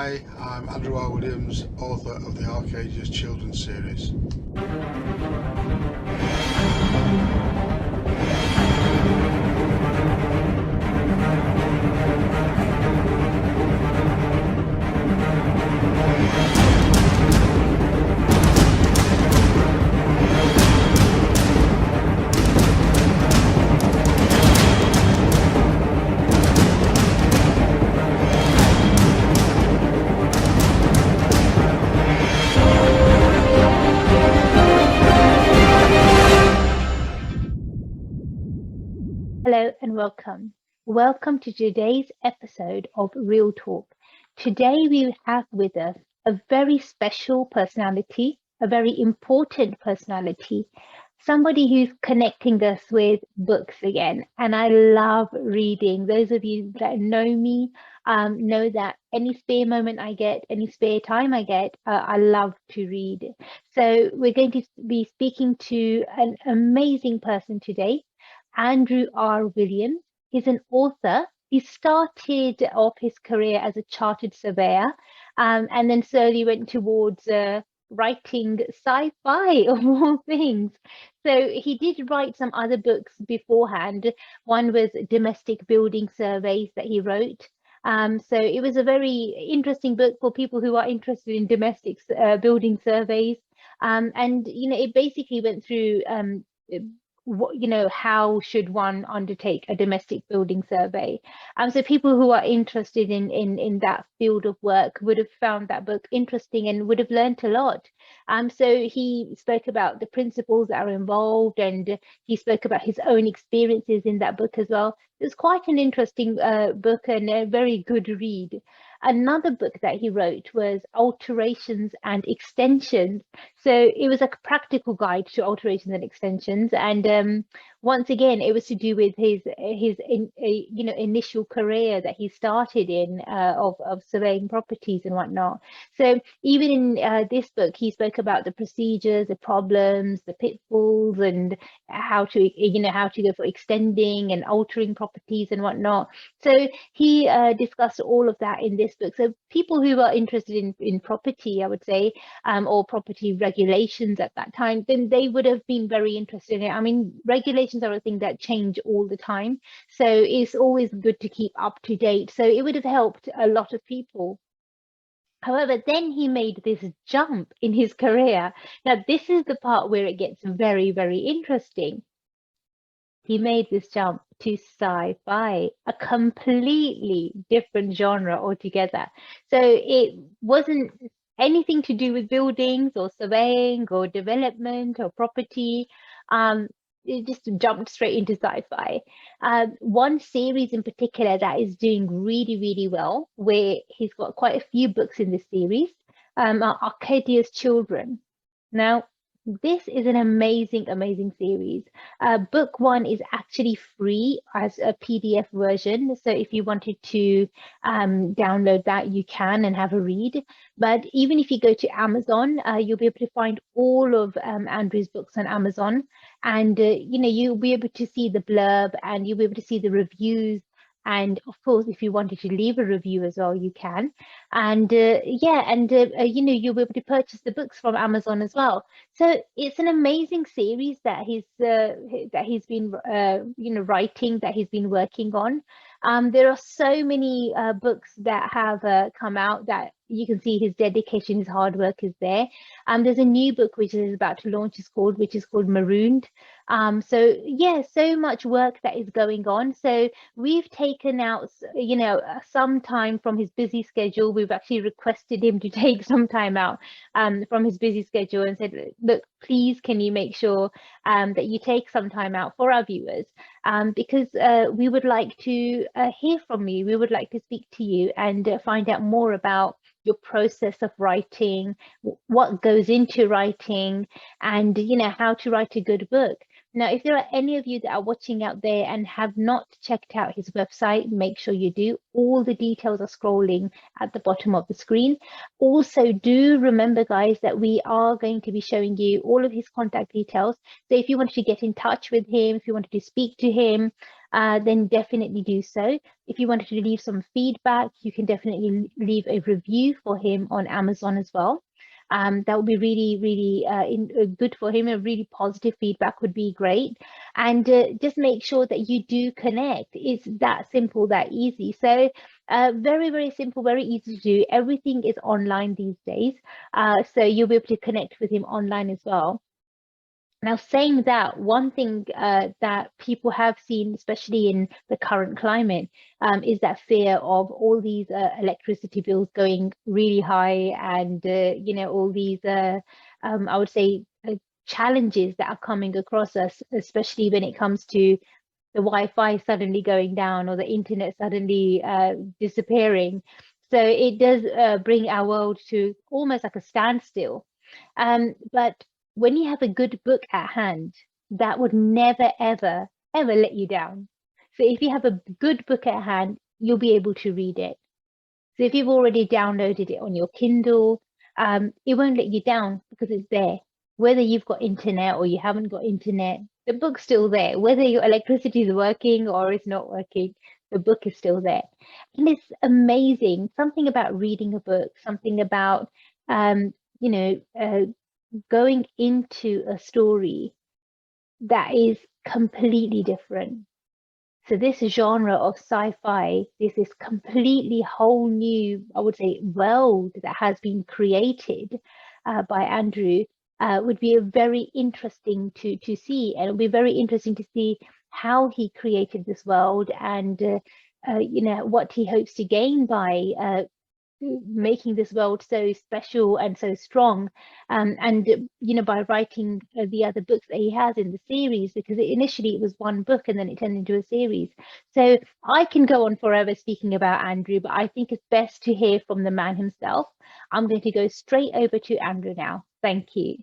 Hi, I'm Andrew R. Williams, author of the Arcadia's children's series. Hello and welcome. Welcome to today's episode of Real Talk. Today we have with us a very special personality, a very important personality, somebody who's connecting us with books again. And I love reading. Those of you that know me know that any spare moment I get, any spare time I get, I love to read. So we're going to be speaking to an amazing person today. Andrew R. Williams. He's an author. He started off his career as a chartered surveyor and then slowly went towards writing sci-fi of all things. So he did write some other books beforehand. One was domestic building surveys that he wrote. So it was a very interesting book for people who are interested in domestic building surveys. And, it basically went through how should one undertake a domestic building survey. So people who are interested in that field of work would have found that book interesting and would have learned a lot. So he spoke about the principles that are involved, and he spoke about his own experiences in that book as well. It's quite an interesting book and a very good read. Another book that he wrote was Alterations and Extensions. So it was a practical guide to alterations and extensions. And once again, it was to do with his initial career that he started in of surveying properties and whatnot. So even in this book, he spoke about the procedures, the problems, the pitfalls, and how to go for extending and altering properties and whatnot. So he discussed all of that in this book. So people who are interested in property, I would say, or property regulations at that time, then they would have been very interested in it. I mean, regulations are a thing that change all the time. So it's always good to keep up to date. So it would have helped a lot of people. However, then he made this jump in his career. Now, this is the part where it gets very, very interesting. He made this jump to sci-fi, a completely different genre altogether. So it wasn't anything to do with buildings or surveying or development or property. It just jumped straight into sci-fi. One series in particular that is doing really, really well, where he's got quite a few books in this series, are Arcadia's Children. Now, this is an amazing, amazing series. Book one is actually free as a PDF version. So if you wanted to download that, you can and have a read. But even if you go to Amazon, you'll be able to find all of Andrew's books on Amazon. And, you'll be able to see the blurb and you'll be able to see the reviews. And of course, if you wanted to leave a review as well, you can. And you'll be able to purchase the books from Amazon as well. So it's an amazing series that he's been writing, that he's been working on. There are so many books that have come out that you can see his dedication, his hard work is there. There's a new book which is about to launch, which is called Marooned. So yeah, so much work that is going on. So we've taken out, some time from his busy schedule. We've actually requested him to take some time out from his busy schedule and said, look, please, can you make sure that you take some time out for our viewers? Because we would like to hear from you. We would like to speak to you and find out more about your process of writing, what goes into writing, and how to write a good book. Now, if there are any of you that are watching out there and have not checked out his website, make sure you do. All the details are scrolling at the bottom of the screen. Also, do remember, guys, that we are going to be showing you all of his contact details. So if you wanted to get in touch with him, if you wanted to speak to him, then definitely do so. If you wanted to leave some feedback, you can definitely leave a review for him on Amazon as well. That would be really, really good for him. A really positive feedback would be great. And just make sure that you do connect. It's that simple, that easy. So very, very simple, very easy to do. Everything is online these days. So you'll be able to connect with him online as well. Now, saying that, one thing that people have seen, especially in the current climate, is that fear of all these electricity bills going really high, and all these, I would say, challenges that are coming across us, especially when it comes to the Wi-Fi suddenly going down or the internet suddenly disappearing. So it does bring our world to almost like a standstill. But when you have a good book at hand, that would never, ever, ever let you down. So if you have a good book at hand, you'll be able to read it. So if you've already downloaded it on your Kindle, it won't let you down because it's there. Whether you've got internet or you haven't got internet, the book's still there. Whether your electricity is working or it's not working, the book is still there. And it's amazing. Something about reading a book, something about, you know, going into a story that is completely different. So this genre of sci-fi, this completely whole new, I would say, world that has been created by Andrew would be a very interesting to see, and it would be very interesting to see how he created this world, and what he hopes to gain by making this world so special and so strong, and by writing the other books that he has in the series, because initially it was one book and then it turned into a series. So I can go on forever speaking about Andrew, but I think it's best to hear from the man himself. I'm going to go straight over to Andrew now. Thank you.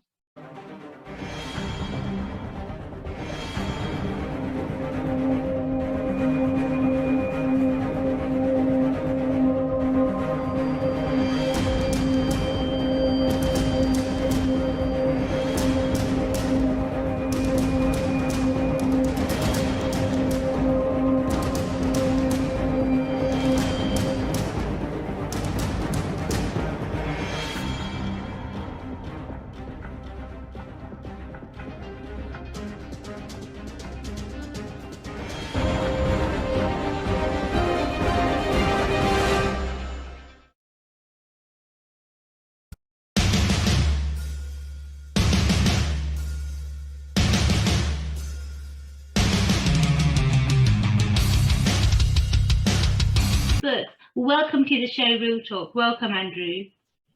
Welcome to the show, Real Talk. Welcome, Andrew.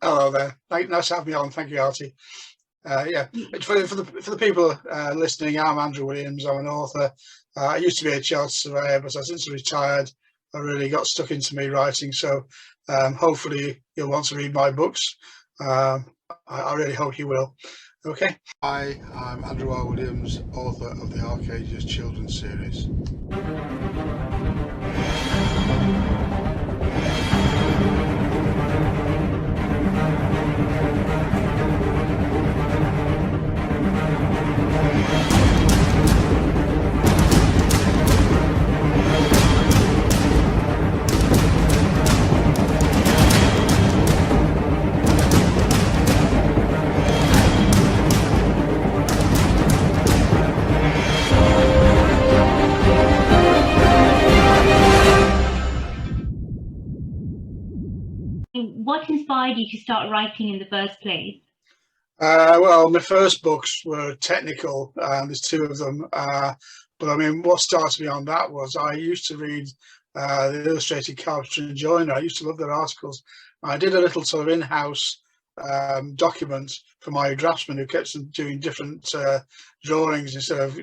Hello there. Nice to have me on. Thank you, Artie. Yeah, for the people listening, I'm Andrew Williams. I'm an author. I used to be a chartered surveyor, but since I retired, I really got stuck into me writing. So hopefully you'll want to read my books. I really hope you will. Okay. Hi, I'm Andrew R. Williams, author of the Arcadia children's series. What inspired you to start writing in the first place? Well, my first books were technical, and there's two of them. But I mean, what started me on that was I used to read the Illustrated Carpenter and Joiner. I used to love their articles. I did a little sort of in-house document for my draftsman, who kept doing different drawings instead of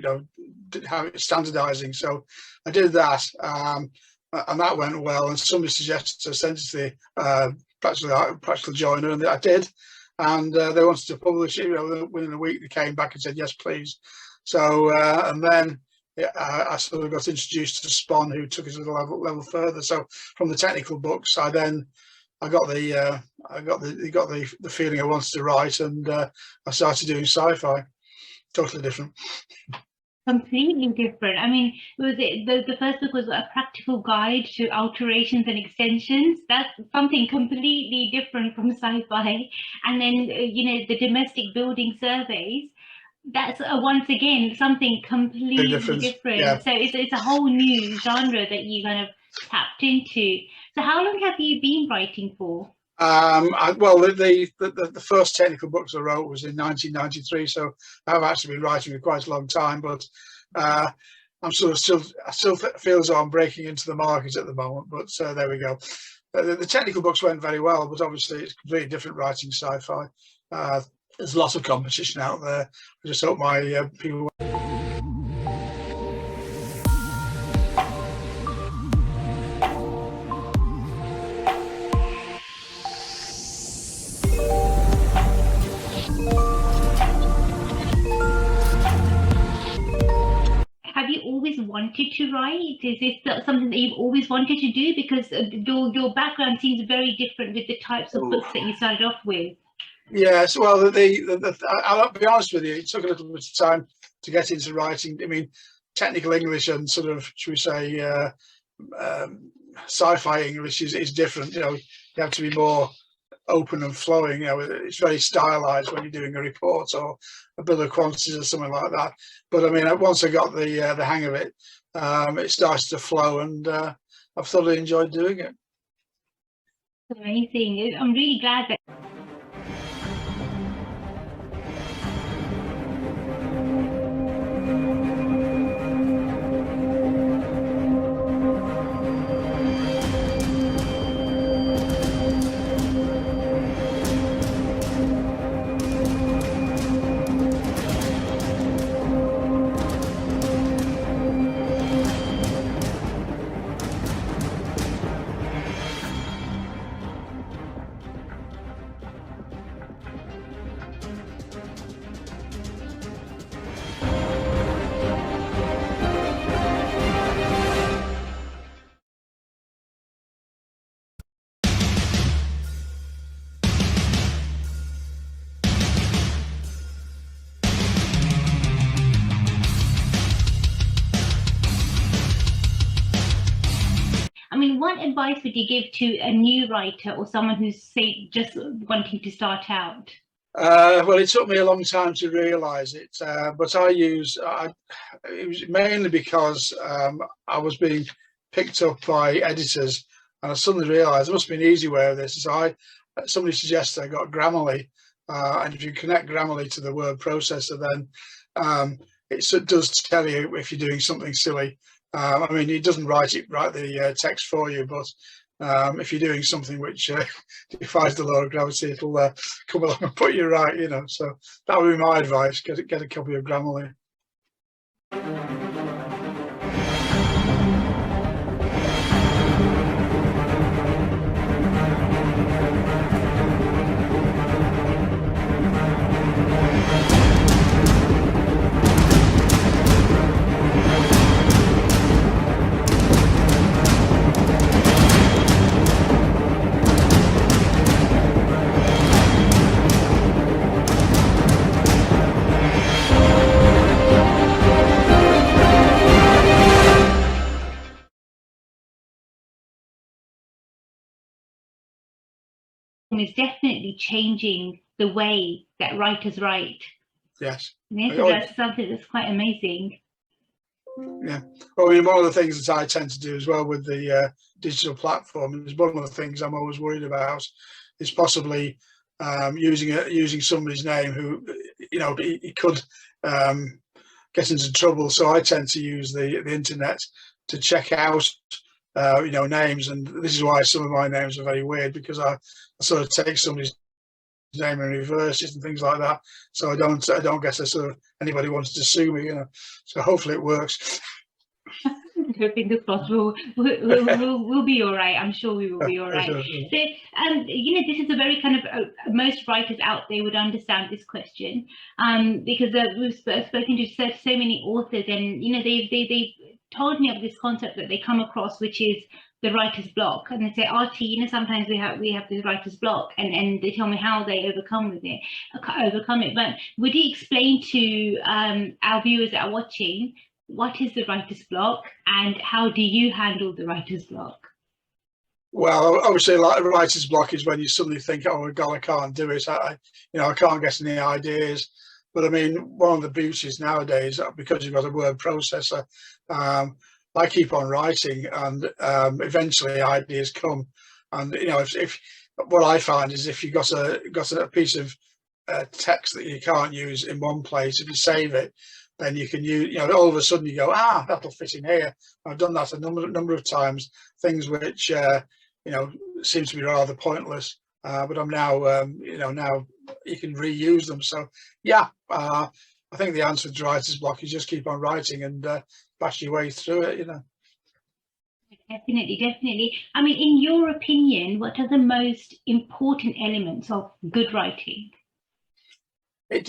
standardizing. So I did that, and that went well. And somebody suggested to send it to the practical joiner, and I did. And they wanted to publish it. Within a week, they came back and said yes, please. So and then I sort of got introduced to Spon, who took us a level further. So from the technical books, I got the feeling I wanted to write, and I started doing sci-fi. Totally different. Completely different. I mean, it was the first book was a practical guide to alterations and extensions. That's something completely different from sci-fi. And then, the domestic building surveys. That's once again something completely different. Yeah. So it's a whole new genre that you kind of tapped into. So how long have you been writing for? Well, the first technical books I wrote was in 1993, so I've actually been writing for quite a long time. But I'm sort of I still feel as though I'm breaking into the market at the moment. But there we go. The technical books went very well, but obviously it's completely different writing sci-fi. There's lots of competition out there. I just hope my people. Have you always wanted to write? Is this something that you've always wanted to do? Because your background seems very different with the types of books that you started off with. Yes, well, I'll be honest with you, it took a little bit of time to get into writing. I mean, technical English and sort of, should we say, sci-fi English is different. You have to be more open and flowing. It's very stylized when you're doing a report or a bill of quantities or something like that. But I mean, once I got the hang of it, it started to flow, and I've thoroughly enjoyed doing it. Amazing. I'm really glad that. I mean, what advice would you give to a new writer or someone who's, say, just wanting to start out? Well, it took me a long time to realise it, but it was mainly because I was being picked up by editors, and I suddenly realised there must be an easy way of this. So somebody suggested I got Grammarly, and if you connect Grammarly to the word processor, then it does tell you if you're doing something silly. I mean, it doesn't write the text for you, but if you're doing something which defies the law of gravity, it'll come along and put you right, So that would be my advice: get a copy of Grammarly. Is definitely changing the way that writers write. Yes. That's something that's quite amazing. Yeah. Well, I mean, one of the things that I tend to do as well with the digital platform is one of the things I'm always worried about is possibly using somebody's name who, he could get into trouble. So I tend to use the internet to check out names, and this is why some of my names are very weird, because I sort of take somebody's name and reverse it and things like that, so I don't get a sort of anybody wanted to sue me, so hopefully it works. Fingers crossed, we'll be all right. I'm sure we will be all right. So this is a very kind of most writers out there would understand this question, because we've spoken to so many authors, and they've told me of this concept that they come across, which is the writer's block, and they say, Archie, you know, sometimes we have this writer's block, and they tell me how they overcome it. But would you explain to our viewers that are watching, what is the writer's block and how do you handle the writer's block? Well, obviously, like writer's block is when you suddenly think, "Oh God, I can't do it. I can't get any ideas." But I mean, one of the beauties nowadays, because you've got a word processor, I keep on writing, and eventually ideas come. And if what I find is, if you got a piece of text that you can't use in one place, if you save it, then you can use. All of a sudden you go, that'll fit in here. I've done that a number of times. Things which seem to be rather pointless, but I'm now now you can reuse them. So yeah, I think the answer to writer's block is just keep on writing and bash your way through it. Definitely. I mean, in your opinion, what are the most important elements of good writing? It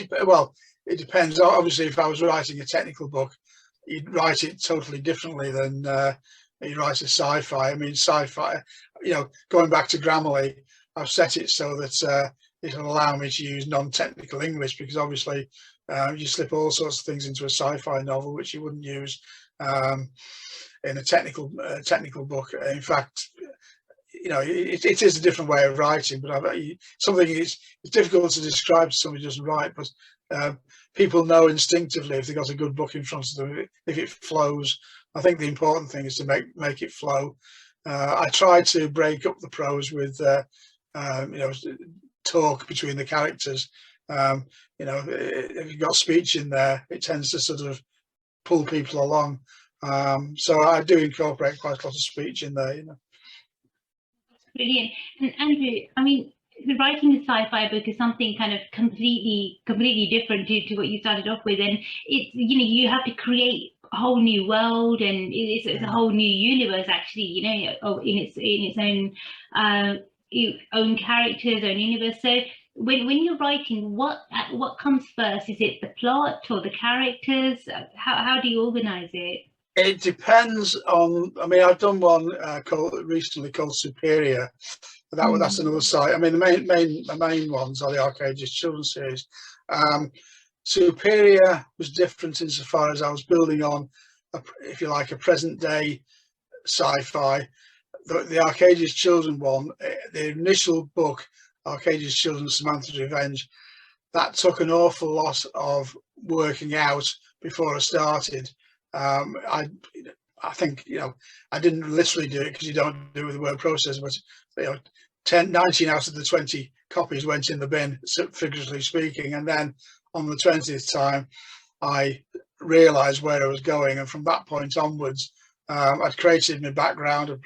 depends. Obviously, if I was writing a technical book, you'd write it totally differently than you write a sci-fi. I mean, sci-fi, going back to Grammarly, I've set it so that it'll allow me to use non-technical English, because obviously you slip all sorts of things into a sci-fi novel which you wouldn't use in a technical book. In fact, it is a different way of writing, but something it's difficult to describe to somebody who doesn't write, but people know instinctively if they've got a good book in front of them, if it flows. I think the important thing is to make it flow. I try to break up the prose with talk between the characters. If you've got speech in there, it tends to sort of pull people along. So I do incorporate quite a lot of speech in there. Brilliant. And Andrew, I mean, writing a sci-fi book is something kind of completely different to what you started off with, and it's you have to create a whole new world, and it's a whole new universe actually, in its own characters, own universe. So when you're writing, what comes first? Is it the plot or the characters? How do you organize it? It depends on. I mean, I've done one recently called Superior. That's another site. I mean, the main ones are the Arcadia's Children's series. Superior was different insofar as I was building on, if you like, a present day sci-fi. The Arcadia's Children one, the initial book, Arcadia's Children, Samantha's Revenge, that took an awful lot of working out before I started. I think I didn't literally do it, because you don't do it with the word processor, but 19 out of the 20 copies went in the bin, figuratively speaking, and then on the 20th time I realized where I was going, and from that point onwards I'd created my background, and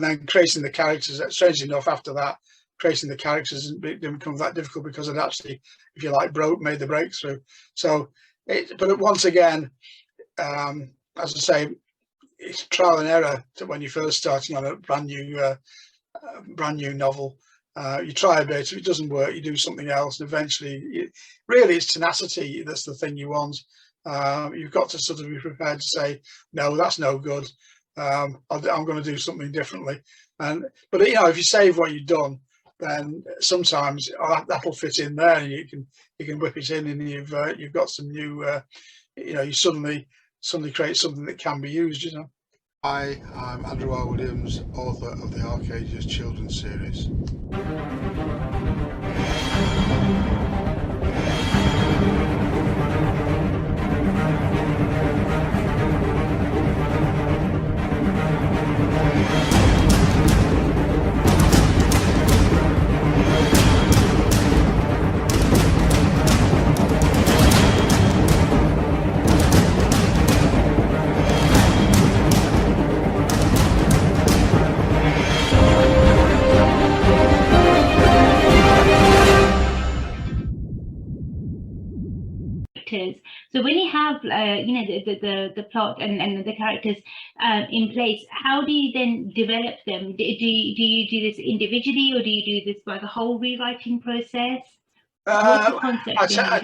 then creating the characters. Strangely enough, after that, creating the characters didn't become that difficult, because I'd actually, if you like, made the breakthrough. So but once again, as I say, it's trial and error when you're first starting on a brand new novel. You try a bit, if it doesn't work, you do something else, and eventually, really, it's tenacity that's the thing you want. You've got to sort of be prepared to say, no, that's no good. I'm going to do something differently. But if you save what you've done, then sometimes that'll fit in there, and you can whip it in, and you've got some new. You suddenly create something that can be used. Hi, I'm Andrew R. Williams, author of the Arcadia's Children's series. So when you have the plot and the characters in place, how do you then develop them? Do you do this individually, or do you do this by the whole rewriting process? What's the concept? I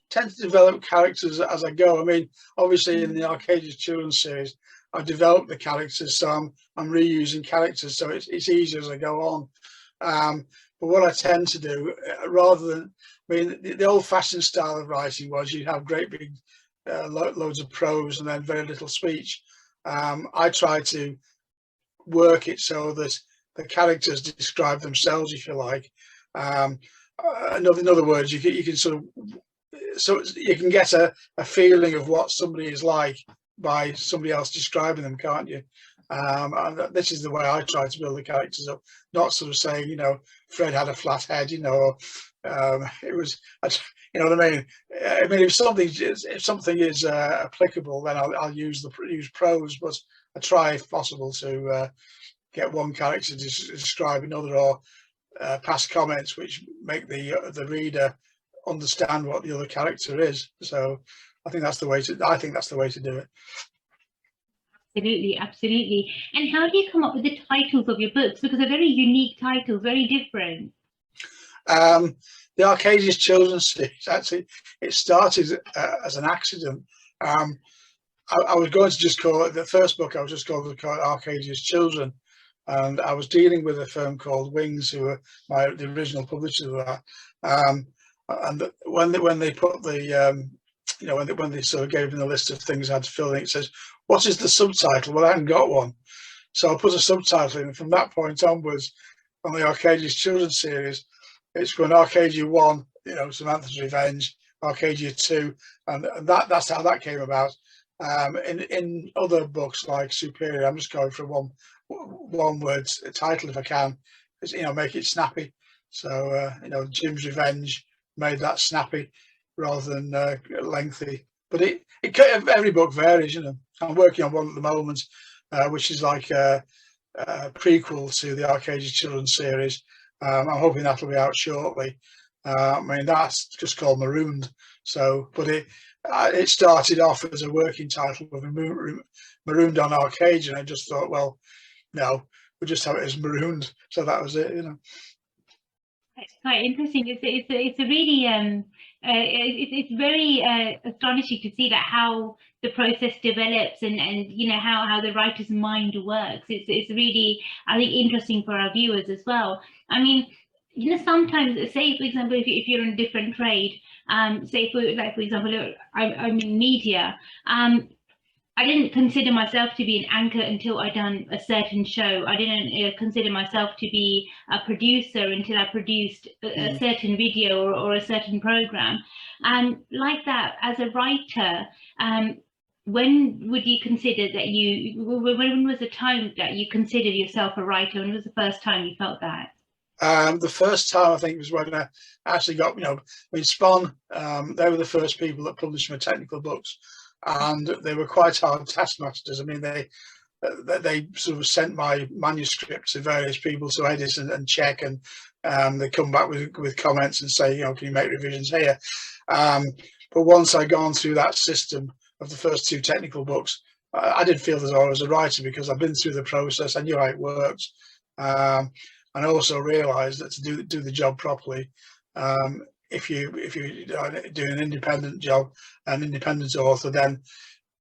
tend to develop characters as I go. I mean, obviously in the Arcadia's Children's series, I've developed the characters, so I'm reusing characters, so it's easier as I go on. But what I tend to do, rather than, I mean, the old-fashioned style of writing was you'd have great big loads of prose and then very little speech. I try to work it so that the characters describe themselves, if you like. In other words, you can sort of, so you can get a feeling of what somebody is like by somebody else describing them, can't you? And this is the way I try to build the characters up, not sort of saying, you know, Fred had a flat head, you know, or it was, you know what I mean? I mean, if something is applicable, then I'll use prose, but I try, if possible, to get one character to describe another, or pass comments which make the reader understand what the other character is. So I think that's the way to do it. Absolutely, absolutely. And how do you come up with the titles of your books? Because they're very unique titles, very different. The Arcadia's Children's series, actually, it started as an accident. I was going to just call it, the first book I was just going to call it Arcadia's Children, and I was dealing with a firm called Wings, who were the original publisher of that. And when they put the you know, when they sort of gave me the list of things I had to fill in, it says, what is the subtitle? Well, I hadn't got one, so I put a subtitle in, and from that point onwards, on the Arcadia's Children series, it's going Arcadia 1, you know, Samantha's Revenge, Arcadia 2, and that's how that came about. In other books like Superior, I'm just going for one word title if I can, you know, make it snappy. So you know, Jim's Revenge made that snappy rather than lengthy. But every book varies, you know. I'm working on one at the moment, which is like a prequel to the Arcadia Children series. I'm hoping that'll be out shortly. I mean, that's just called Marooned. So, but it started off as a working title of Marooned on Arcadia, and I just thought, well, no, we'll just have it as Marooned. So that was it, you know. It's quite interesting. It's a really it's very astonishing to see that how the process develops and you know how the writer's mind works. It's really, I think, interesting for our viewers as well. I mean, you know, sometimes, say for example, if you're in a different trade, say for example, I'm in media. I didn't consider myself to be an anchor until I done a certain show. I didn't consider myself to be a producer until I produced a certain video or a certain program. And like that, as a writer, when would you consider that when was the time that you considered yourself a writer? When was the first time you felt that? The first time, I think, was when I actually got, you know, I mean, Spawn, they were the first people that published my technical books. And they were quite hard taskmasters. I mean, they sort of sent my manuscript to various people to edit and check, and they come back with comments and say, you know, can you make revisions here? But once I'd gone through that system of the first 2 technical books, I didn't feel as though I was a writer, because I've been through the process. I knew how it worked, and I also realised that to do the job properly, if you do an independent job, an independent author, then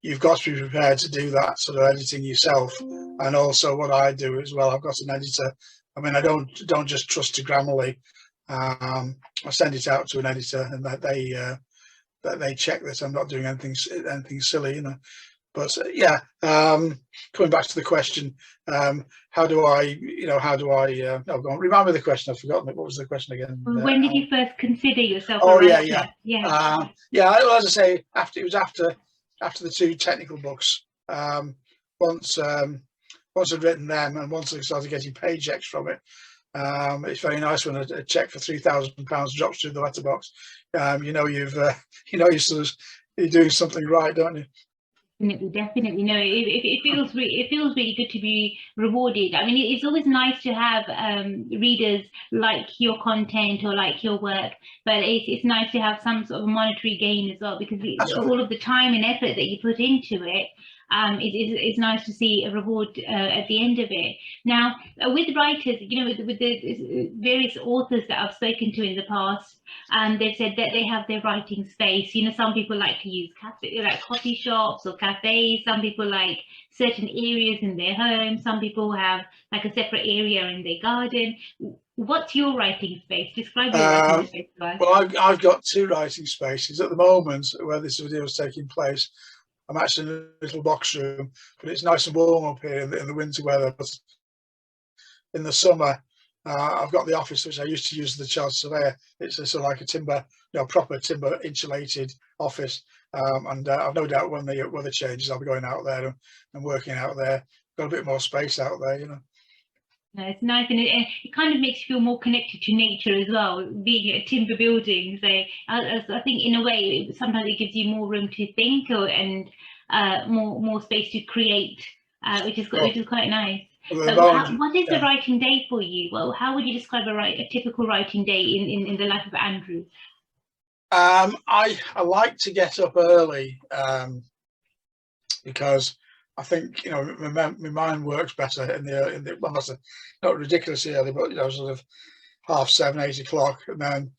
you've got to be prepared to do that sort of editing yourself. And also what I do as well, I've got an editor. I mean, I don't just trust to Grammarly. I send it out to an editor, and that they check that I'm not doing anything silly, you know. But yeah, coming back to the question, how do I, no, go on, remind me of the question, I've forgotten it. What was the question again? When did you first consider yourself a writer? Yeah. Well, as I say, after the 2 technical books, once I'd written them, and once I started getting paychecks from it, it's very nice when a check for £3,000 drops through the letterbox. You know, you're doing something right, don't you? Definitely. No, it feels really good to be rewarded. I mean, it's always nice to have readers like your content or like your work, but it's nice to have some sort of monetary gain as well, because all of the time and effort that you put into it, it's nice to see a reward at the end of it. Now, with writers, you know, with the various authors that I've spoken to in the past, they've said that they have their writing space. You know, some people like to use like coffee shops or cafes. Some people like certain areas in their home. Some people have like a separate area in their garden. What's your writing space? Describe your writing space to us. Well, I've got 2 writing spaces at the moment where this video is taking place. I'm actually in a little box room, but it's nice and warm up here in the winter weather. But in the summer, I've got the office which I used to use as the Chartered Surveyor. It's a sort of like a timber, you know, proper timber insulated office. And I've no doubt when the weather changes, I'll be going out there and working out there. Got a bit more space out there, you know. No, it's nice, and it kind of makes you feel more connected to nature as well, being a timber building. So I think in a way, sometimes it gives you more room to think, and more space to create, which is quite nice. Well, what is the writing day for you? Well, how would you describe a typical writing day in the life of Andrew? I like to get up early because I think, you know, my mind works better in the well, not ridiculously early, but, you know, sort of 7:30, 8 o'clock, and then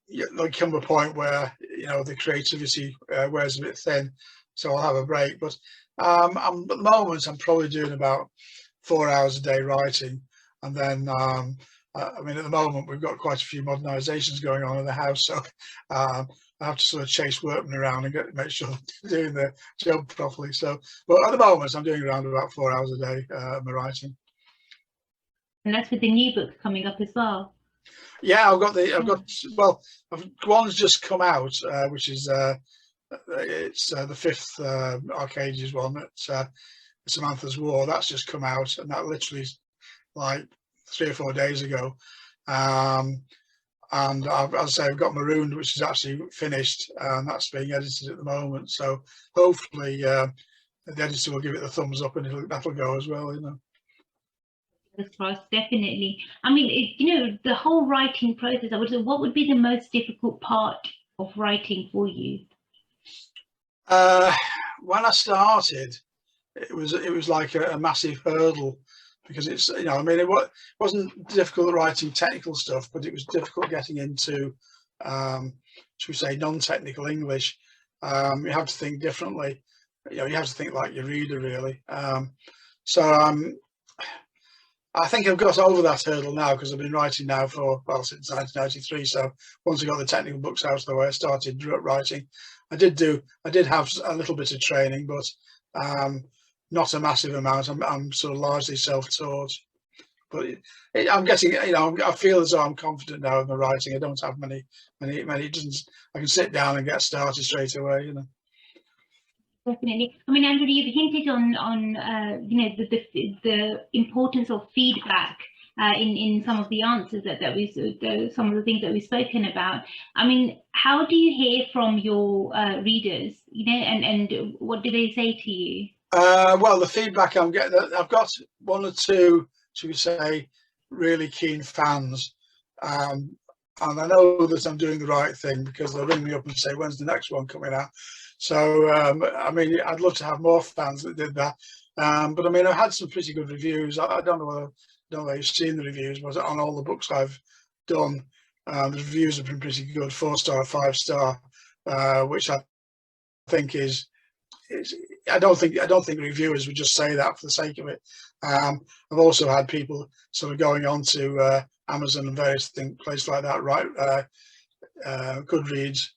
there'll come a point where, you know, the creativity wears a bit thin, so I'll have a break. But at the moment, I'm probably doing about 4 hours a day writing, and then I mean, at the moment we've got quite a few modernisations going on in the house, so I have to sort of chase workmen around and make sure they're doing their job properly. So, but at the moment, I'm doing around about 4 hours a day my writing. And that's with the new book coming up as well. Yeah, well, one's just come out, which is it's the 5th Arcadia's one. It's Samantha's War. That's just come out, and that literally is like 3 or 4 days ago. And as I say, I've got Marooned, which is actually finished, and that's being edited at the moment. So hopefully the editor will give it the thumbs up, and that'll go as well, you know. Definitely. I mean, you know, the whole writing process, I would say, what would be the most difficult part of writing for you? When I started, it was like a massive hurdle, because it's, you know, I mean, it wasn't difficult writing technical stuff, but it was difficult getting into, should we say, non-technical English. You have to think differently. You know, you have to think like your reader, really. I think I've got over that hurdle now, because I've been writing now for, well, since 1993. So once I got the technical books out of the way, I started writing. I did have a little bit of training, but not a massive amount. I'm sort of largely self-taught, but I'm getting, you know, I feel as though I'm confident now in my writing. I don't have many. It doesn't. I can sit down and get started straight away, you know. Definitely. I mean, Andrew, you've hinted on you know, the importance of feedback in some of the answers that some of the things that we've spoken about. I mean, how do you hear from your readers? You know, and what do they say to you? Well, the feedback I'm getting, I've got 1 or 2, should we say, really keen fans, and I know that I'm doing the right thing, because they'll ring me up and say, when's the next one coming out? So I mean, I'd love to have more fans that did that, but I mean, I've had some pretty good reviews. I don't know whether you've seen the reviews, but on all the books I've done, the reviews have been pretty good, 4-star, 5-star, which I think is I don't think reviewers would just say that for the sake of it. I've also had people sort of going on to Amazon and various places like that, right? Goodreads,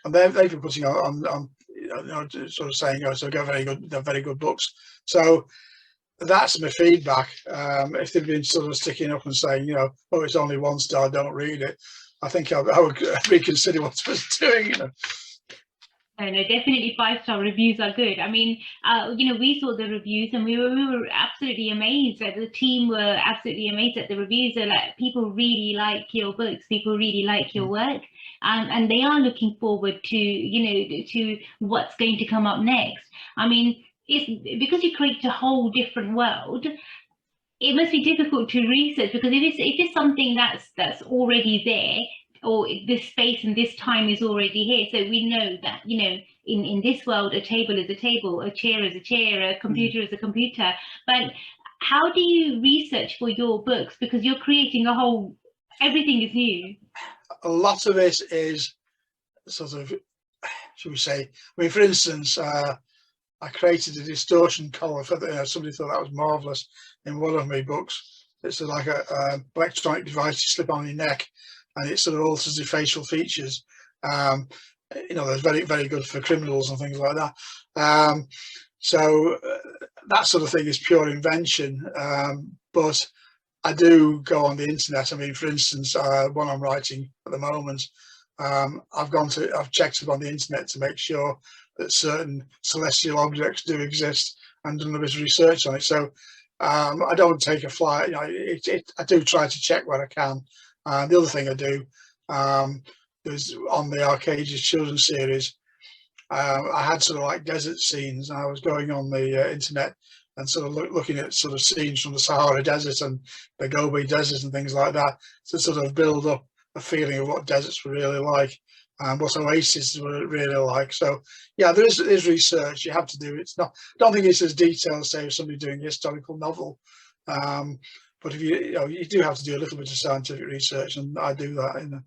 and they've been putting on you know, sort of saying, oh, so they're very good books. So that's my feedback. If they've been sort of sticking up and saying, you know, oh, it's only 1 star, don't read it, I think I would reconsider what I was doing, you know. No, definitely 5-star reviews are good. I mean, you know, we saw the reviews and we were absolutely amazed. The team were absolutely amazed at the reviews. So, like, people really like your books, people really like your work, and they are looking forward to, you know, to what's going to come up next. I mean, it's because you create a whole different world. It must be difficult to research, because if it's something that's already there, or this space and this time is already here, so we know that, you know, in this world, a table is a table, a chair is a chair, a computer is a computer. But how do you research for your books? Because you're creating a whole, everything is new. A lot of it is sort of, should we say, I mean, for instance, I created a distortion collar for somebody thought that was marvelous in one of my books. It's like a electronic device you slip on your neck, and it sort of alters the facial features. That's very, very good for criminals and things like that. So that sort of thing is pure invention. But I do go on the internet. I mean, for instance, one I'm writing at the moment, I've checked up on the internet to make sure that certain celestial objects do exist and done a bit of research on it. So I don't take a flight. I do try to check where I can. The other thing I do is on the Arcadia's children's series, I had sort of like desert scenes, and I was going on the internet and sort of looking at sort of scenes from the Sahara Desert and the Gobi Desert and things like that, to sort of build up a feeling of what deserts were really like and what oases were really like. So yeah, there is research you have to do. It's not, I don't think it's as detailed as say somebody doing a historical novel, but if you do have to do a little bit of scientific research, and I do that.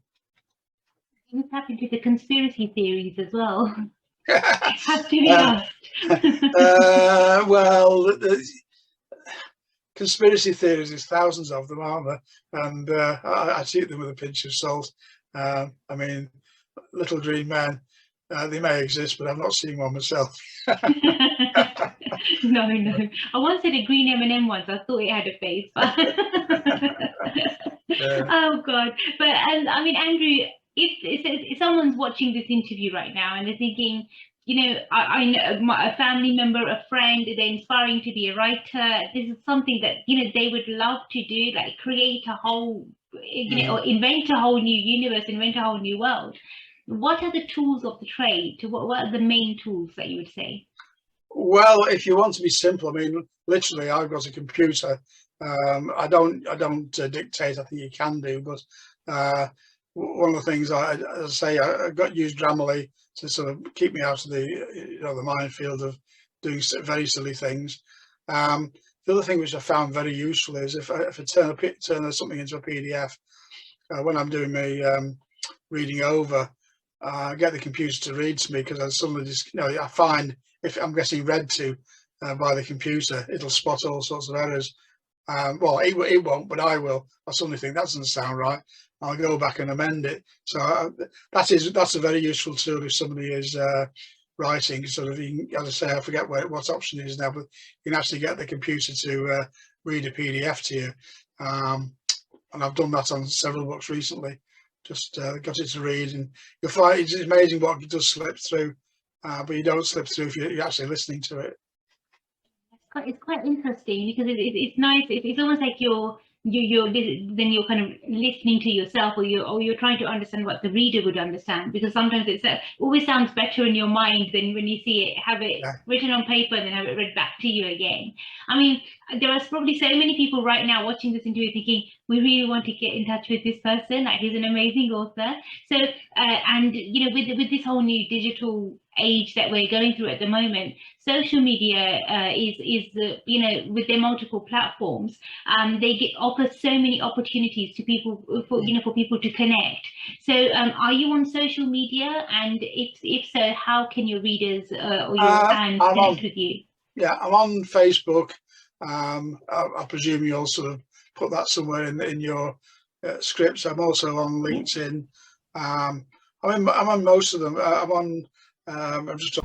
You tap into the conspiracy theories as well. It has to be asked. Well, conspiracy theories, there's thousands of them, aren't there? And I treat them with a pinch of salt. I mean, little green men, they may exist, but I've not seen one myself. No. I once had a green M&M once. I thought it had a face, but oh God. But I mean, Andrew, if someone's watching this interview right now and they're thinking, I know a family member, a friend, they're inspiring to be a writer. This is something that, they would love to do, like create a whole, or invent a whole new universe, invent a whole new world. What are the tools of the trade? What are the main tools that you would say? Well, if you want to be simple, I mean, literally, I've got a computer. I don't dictate. I think you can do, but one of the things I got used Grammarly to sort of keep me out of the the minefield of doing very silly things. The other thing which I found very useful is if I turn something into a PDF, when I'm doing my reading over, I get the computer to read to me, because I suddenly just I find if I'm getting read to by the computer, it'll spot all sorts of errors. Well, it won't, but I will. I suddenly think that doesn't sound right. I'll go back and amend it. So that's a very useful tool if somebody is writing. Sort of, as I say, I forget what option it is now, but you can actually get the computer to read a PDF to you. And I've done that on several books recently. Just got it to read, and you'll find it's amazing what it does slip through, but you don't slip through if you're actually listening to it. It's quite interesting, because it's nice. It's almost like you're kind of listening to yourself, or you're trying to understand what the reader would understand, because sometimes it always sounds better in your mind than when you see it, have it written on paper and then have it read back to you again. I mean, there are probably so many people right now watching this interview thinking, we really want to get in touch with this person, like he's an amazing author. So and with this whole new digital age that we're going through at the moment, social media is with their multiple platforms, they offer so many opportunities to people for people to connect. So are you on social media, and if so, how can your readers or your fans connect with you? Yeah, I'm on Facebook. I presume you'll sort of put that somewhere in your scripts. I'm also on LinkedIn. I'm on most of them. I'm just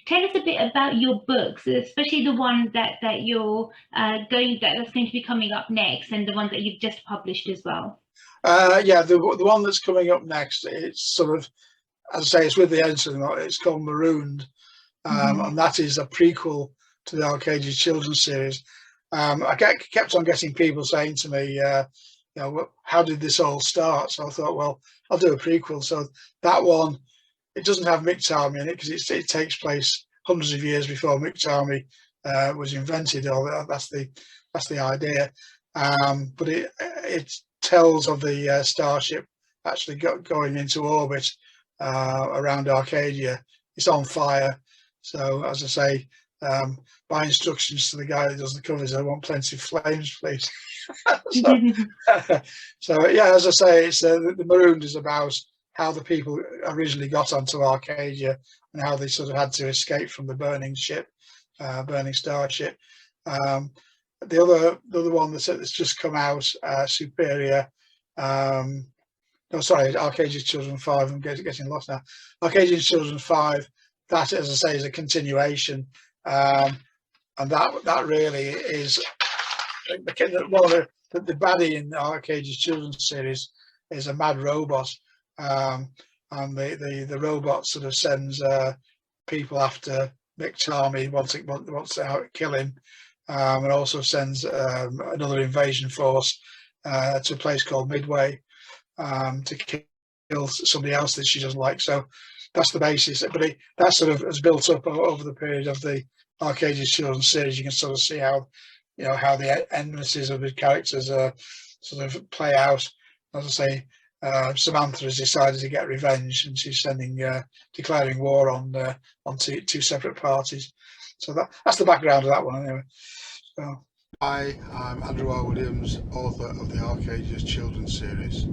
Tell us a bit about your books, especially the one that's going to be coming up next, and the one that you've just published as well. Yeah, the one that's coming up next, it's sort of, as I say, it's with the editor. It's called Marooned, and that is a prequel to the Arcadia children's series. I kept on getting people saying to me, you know, how did this all start? So I thought, well, I'll do a prequel. So that one, it doesn't have McTarmy in it because it takes place hundreds of years before McTarmy was invented. Or that's the idea. But it tells of the starship actually going into orbit around Arcadia. It's on fire. So as I say, by instructions to the guy that does the covers, I want plenty of flames, please. So yeah, as I say, it's the Marooned is about how the people originally got onto Arcadia and how they sort of had to escape from the burning ship, burning starship. The other one that's just come out, Superior. No, sorry, Arcadia's Children 5. I'm getting lost now. Arcadia's Children 5. That, as I say, is a continuation, and that really is one of the baddie in Arcadia's Children's series is a mad robot, and the robot sort of sends people after McTarmy wants to kill him, and also sends another invasion force to a place called Midway to kill somebody else that she doesn't like. So that's the basis, but that sort of has built up over the period of the Arcadia's Children's series. You can sort of see how, you know, how the enmities of the characters sort of play out. As I say, Samantha has decided to get revenge, and she's declaring war on two separate parties. So that's the background of that one, anyway. So, hi, I'm Andrew R. Williams, author of the Arcadia's Children's series.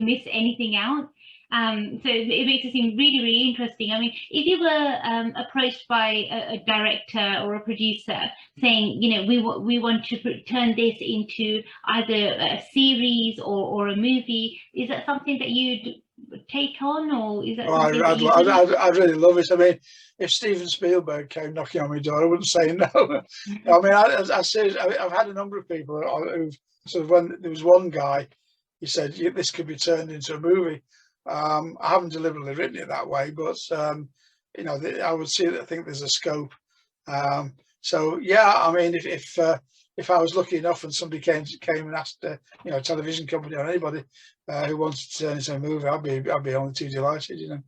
Miss anything out. So it makes it seem really, really interesting. I mean, if you were approached by a director or a producer saying, you know, we want to turn this into either a series or a movie, is that something that you'd take on, or is that? I'd really love it. I mean, if Steven Spielberg came knocking on my door, I wouldn't say no. I mean, I've had a number of people who've sort of, when there was one guy, he said this could be turned into a movie. I haven't deliberately written it that way, but you know, I would see that. I think there's a scope. So yeah, I mean, if I was lucky enough and somebody came and asked, you know, a television company or anybody who wanted to turn into a movie, I'd be only too delighted, you know.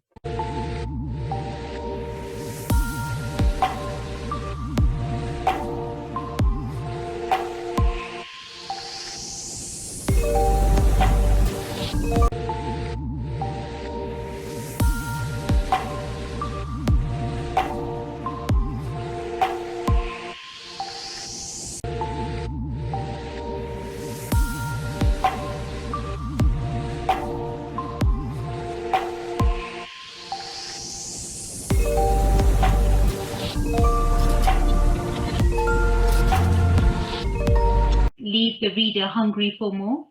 Leave the reader hungry for more.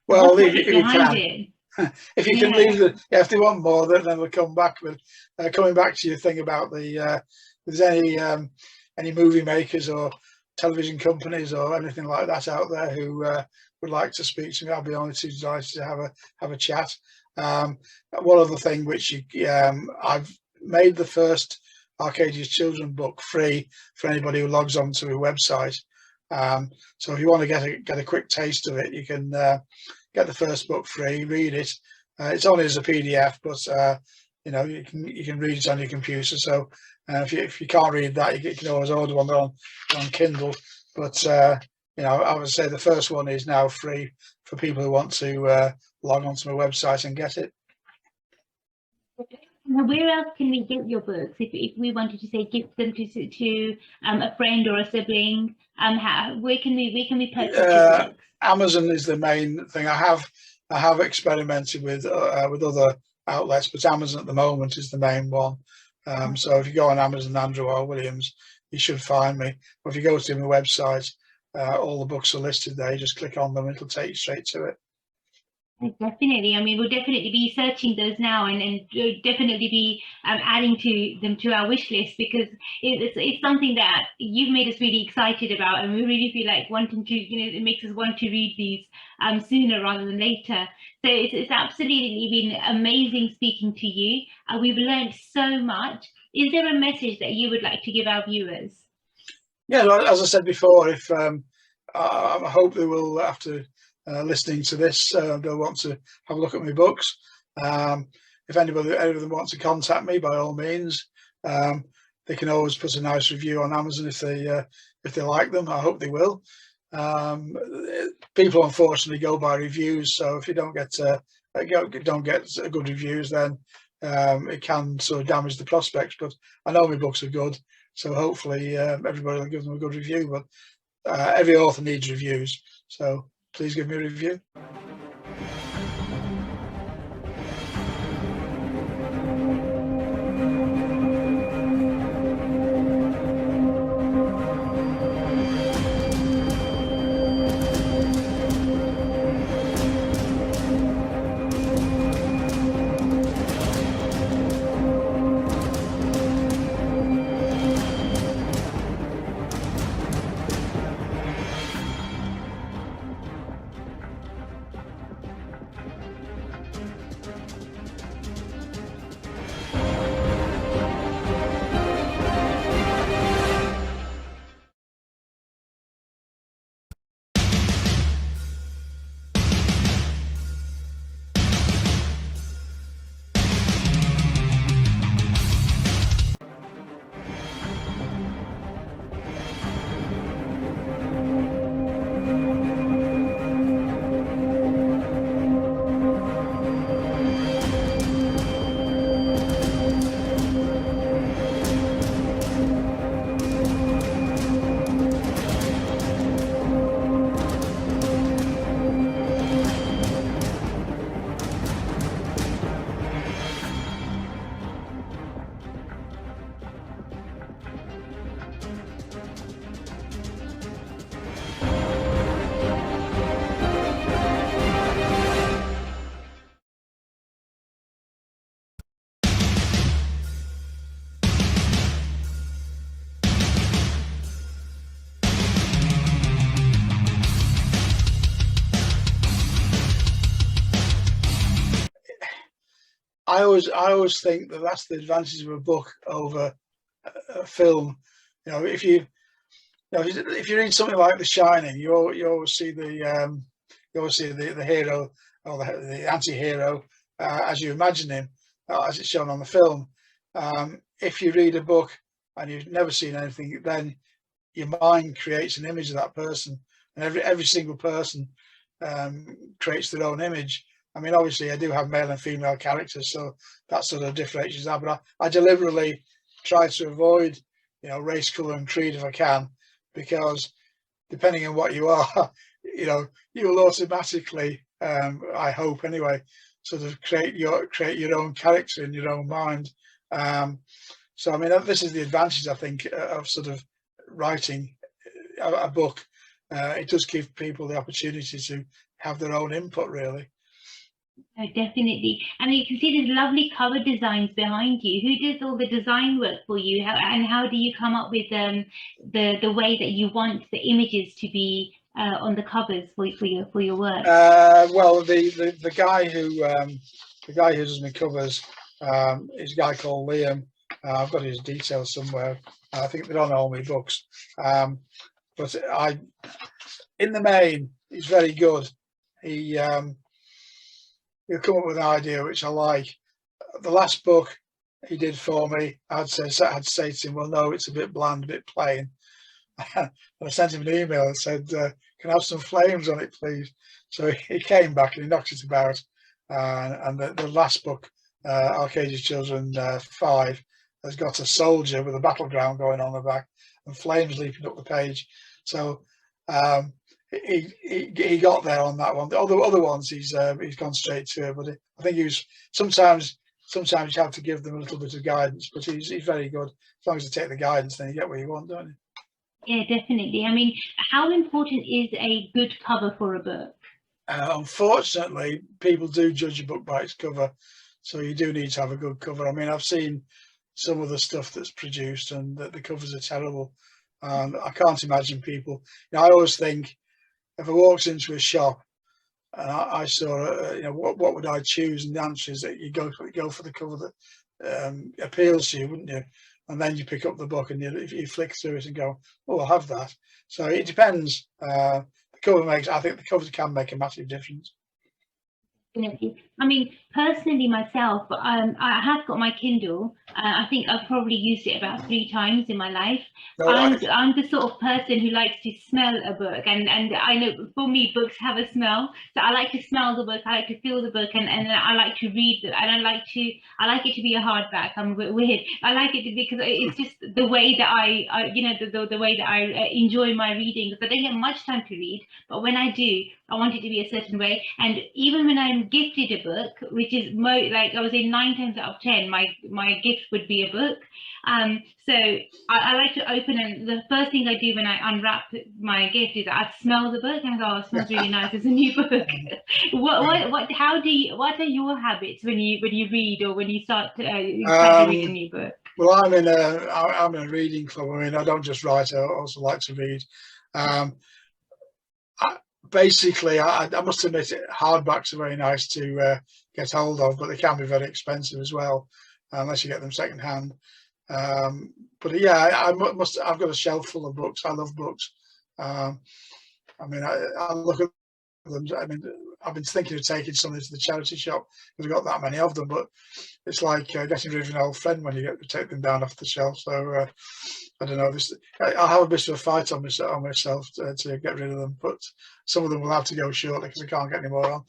Well, if you can. It. If you can leave if they want more, then they'll come back. But coming back to your thing about if there's any movie makers or television companies or anything like that out there who would like to speak to me, I'll be only too delighted to have a chat. One other thing, which I've made the first Arcadia's Children book free for anybody who logs on to a website. So if you want to get a quick taste of it, you can get the first book free, read it. It's only as a PDF, but you know, you can read it on your computer. So if you can't read that, you can always order one on Kindle. But you know, I would say the first one is now free for people who want to log onto my website and get it. Now, where else can we get your books if we wanted to say gift them to a friend or a sibling? Where can we purchase your books? Amazon is the main thing. I have experimented with other outlets, but Amazon at the moment is the main one. So if you go on Amazon, Andrew R. Williams, you should find me. Or if you go to my website, all the books are listed there. You just click on them, it'll take you straight to it. Definitely. I mean, we'll definitely be searching those now and definitely be adding to them to our wish list, because it's something that you've made us really excited about, and we really feel like wanting to, you know, it makes us want to read these sooner rather than later. So it's absolutely been amazing speaking to you. We've learned so much. Is there a message that you would like to give our viewers? Yeah, as I said before, if I hope they will, after listening to this, they'll want to have a look at my books. If any of them wants to contact me, by all means, they can always put a nice review on Amazon if they like them. I hope they will. People unfortunately go by reviews, so if you don't get good reviews, then it can sort of damage the prospects. But I know my books are good, so hopefully everybody will give them a good review. But every author needs reviews, so please give me a review. I always think that that's the advantage of a book over a film. You know, if you read something like The Shining, you always see the hero or the anti-hero as you imagine him, as it's shown on the film. If you read a book and you've never seen anything, then your mind creates an image of that person, and every single person creates their own image. I mean, obviously, I do have male and female characters, so that sort of differentiates that. But I deliberately try to avoid, you know, race, colour, and creed if I can, because depending on what you are, you know, you will automatically, I hope anyway, sort of create your own character in your own mind. So I mean, this is the advantage, I think, of sort of writing a book. It does give people the opportunity to have their own input, really. Oh, definitely. And you can see these lovely cover designs behind you. Who does all the design work for you? How do you come up with the way that you want the images to be on the covers for your work? Well, the guy who does my covers is a guy called Liam. I've got his details somewhere. I think they're on all my books. But in the main, he's very good. He'll come up with an idea which I like. The last book he did for me, I'd say to him, well, no, it's a bit bland, a bit plain. And I sent him an email and said, can I have some flames on it, please? So he came back and he knocked it about. And the last book, Arcadia's Children 5, has got a soldier with a battleground going on the back and flames leaping up the page. So he got there on that one. The other ones he's gone straight to, but I think he was sometimes you have to give them a little bit of guidance, but he's very good. As long as you take the guidance, then you get what you want, don't you? Yeah, definitely. I mean, how important is a good cover for a book? Unfortunately, people do judge a book by its cover, so you do need to have a good cover. I mean, I've seen some of the stuff that's produced, and the covers are terrible. I can't imagine people. You know, I always think if I walked into a shop and I saw, you know, what would I choose? And the answer is that you go for the cover that appeals to you, wouldn't you? And then you pick up the book and you flick through it and go, oh, I'll have that. So it depends. I think the covers can make a massive difference. I mean, personally myself, I have got my Kindle. I think I've probably used it about 3 times in my life. I'm the sort of person who likes to smell a book, and I know for me books have a smell, so I like to smell the book, I like to feel the book, and I like to read it, and I like it to be a hardback. I'm a bit weird. I like it because it's just the way that I you know, the way that I enjoy my reading, because I don't get much time to read, but when I do, I want it to be a certain way. And even when I'm gifted a book, which is like I was in 9 times out of 10, my gift would be a book. So I like to open, and the first thing I do when I unwrap my gift is I smell the book and I go, oh, it smells really nice. It's a new book. What are your habits when you read, or when you start to read a new book? Well, I'm in a reading club. I mean, I don't just write, I also like to read. Basically, I must admit, hardbacks are very nice to get hold of, but they can be very expensive as well, unless you get them second hand. But yeah, I've got a shelf full of books. I love books. I mean, I look at them. I mean, I've been thinking of taking some into the charity shop because I've got that many of them, but it's like getting rid of an old friend when you get to take them down off the shelf. So I don't know. I'll have a bit of a fight on myself to get rid of them, but some of them will have to go shortly because I can't get any more on.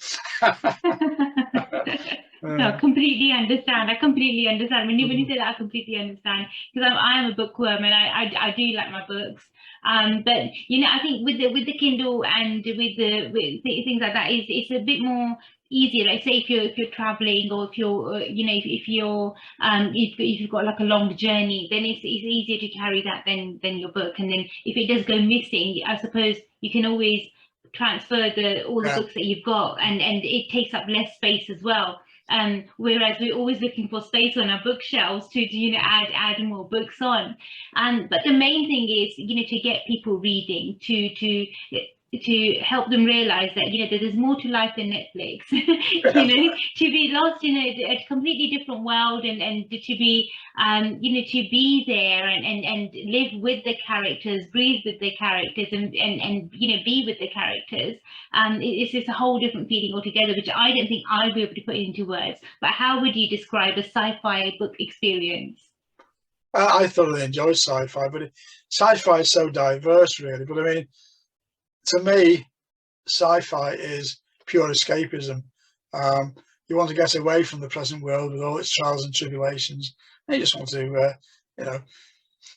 No, completely understand. I completely understand. When you say that, I completely understand, because I'm a bookworm, and I do like my books. But you know, I think with the Kindle and with things like that, it's a bit more easier. Like say if you're traveling, or if you're you know, if you've got like a long journey, then it's easier to carry that than your book. And then if it does go missing, I suppose you can always transfer all the books that you've got, and it takes up less space as well. Whereas we're always looking for space on our bookshelves to you know, add more books on. But the main thing is, you know, to get people reading, to help them realize that, you know, that there's more to life than Netflix. You know, to be lost in a completely different world, and to be you know, to be there and live with the characters, breathe with the characters, and you know, be with the characters. It's just a whole different feeling altogether, which I don't think I'll be able to put into words. But how would you describe a sci-fi book experience? I thoroughly enjoy sci-fi, but sci-fi is so diverse, really. But I mean, to me, sci-fi is pure escapism. You want to get away from the present world with all its trials and tribulations. And you just want to, you know,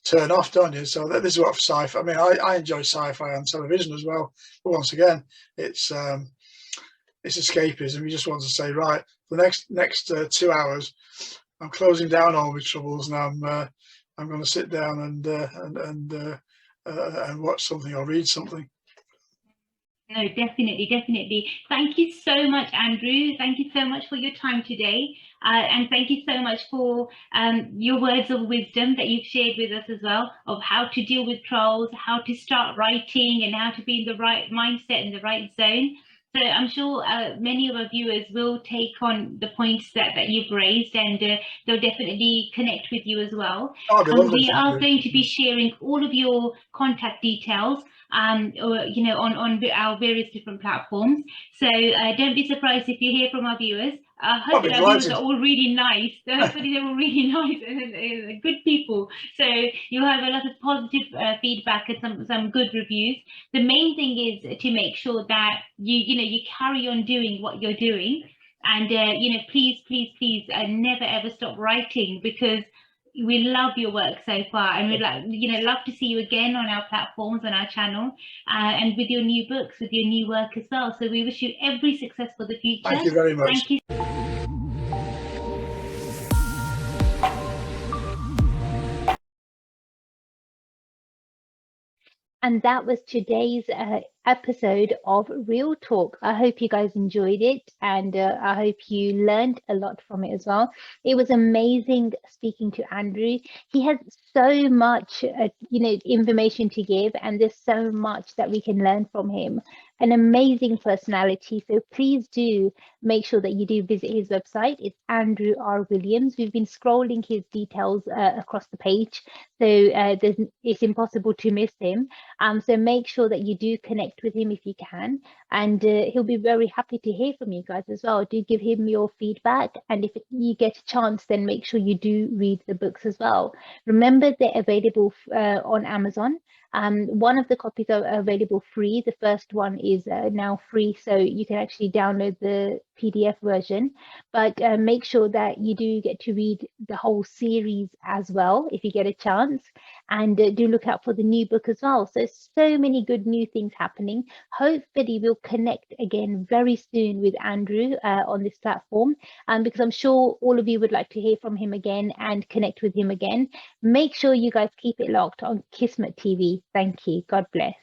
turn off, don't you? So this is what sci-fi. I mean, I enjoy sci-fi on television as well. But once again, it's escapism. You just want to say, right, for the next 2 hours, I'm closing down all my troubles, and I'm going to sit down and watch something or read something. No, definitely. Thank you so much, Andrew. Thank you so much for your time today. And thank you so much for your words of wisdom that you've shared with us as well, of how to deal with trolls, how to start writing, and how to be in the right mindset and the right zone. So I'm sure many of our viewers will take on the points that you've raised, and they'll definitely connect with you as well. We are going to be sharing all of your contact details or, you know, on our various different platforms. So don't be surprised if you hear from our viewers. hopefully our viewers delighted. are all really nice. Hopefully they're all really nice and good people. So you'll have a lot of positive feedback and some good reviews. The main thing is to make sure that you carry on doing what you're doing, and please never ever stop writing, because we love your work so far, and we'd love to see you again on our platforms, on our channel, and with your new books, with your new work as well. So we wish you every success for the future. Thank you very much. Thank you. And that was today's episode of Real Talk. I hope you guys enjoyed it, and I hope you learned a lot from it as well. It was amazing speaking to Andrew. He has so much information to give, and there's so much that we can learn from him. An amazing personality. So please do make sure that you do visit his website. It's Andrew R. Williams. We've been scrolling his details across the page, so it's impossible to miss him. So make sure that you do connect with him if you can, and he'll be very happy to hear from you guys as well. Do give him your feedback, and if you get a chance, then make sure you do read the books as well. Remember, they're available on Amazon. One of the copies are available free. The first one is now free, so you can actually download the PDF version, but make sure that you do get to read the whole series as well if you get a chance, and do look out for the new book as well. So many good new things happening. Hopefully we'll connect again very soon with Andrew on this platform, because I'm sure all of you would like to hear from him again and connect with him again. Make sure you guys keep it locked on Kismat TV. Thank you. God bless.